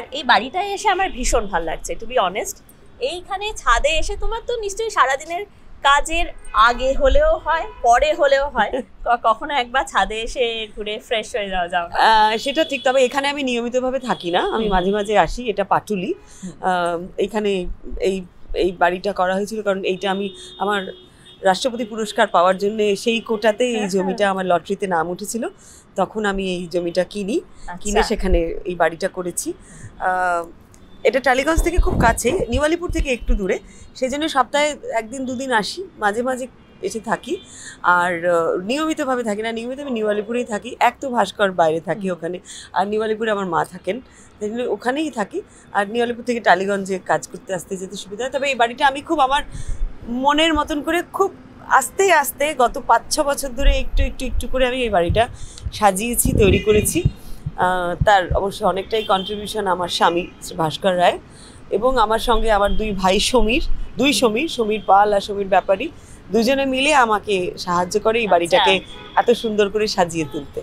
আর এই বাড়িটায় এসে আমার ভীষণ ভালো লাগছে, টু বি অনেস্ট। এইখানে ছাদে এসে তোমার তো নিশ্চয়ই সারাদিনের কাজের আগে হলেও হয়, পরে হলেও হয়, কখনো একবার ছাদে এসে ঘুরে ফ্রেশ হয়ে যাও? সেটা ঠিক, তবে এখানে আমি নিয়মিতভাবে থাকি না, আমি মাঝে মাঝে আসি। এটা পাটুলি, এখানে এই এই বাড়িটা করা হয়েছিল কারণ এইটা আমি আমার রাষ্ট্রপতি পুরস্কার পাওয়ার জন্য সেই কোটাতে এই জমিটা আমার লটারিতে নাম উঠেছিল, তখন আমি এই জমিটা কিনে সেখানে এই বাড়িটা করেছি। এটা টালিগঞ্জ থেকে খুব কাছে, নিউ-আলিপুর থেকে একটু দূরে, সেই জন্য সপ্তাহে একদিন দুদিন আসি, মাঝে মাঝে এসে থাকি। আর নিয়মিতভাবে থাকি না, নিয়মিত আমি নিউ-আলিপুরেই থাকি। এক তো ভাস্কর বাইরে থাকি ওখানে, আর নিউ-আলিপুরে আমার মা থাকেন, সেই জন্য ওখানেই থাকি। আর নিউ-আলিপুর থেকে টালিগঞ্জে কাজ করতে আসতে যেতে সুবিধা হয়। তবে এই বাড়িটা আমি খুব আমার মনের মতন করে খুব আস্তে আস্তে গত 5-6 বছর ধরে একটু একটু একটু করে আমি এই বাড়িটা সাজিয়েছি, তৈরি করেছি। তার অবশ্য অনেকটাই কন্ট্রিবিউশন আমার স্বামী ভাস্কর রায় এবং আমার সঙ্গে আমার দুই ভাই সমীর পাল আর সমীর ব্যাপারী, দুজনে মিলে আমাকে সাহায্য করে এই বাড়িটাকে এত সুন্দর করে সাজিয়ে তুলতে।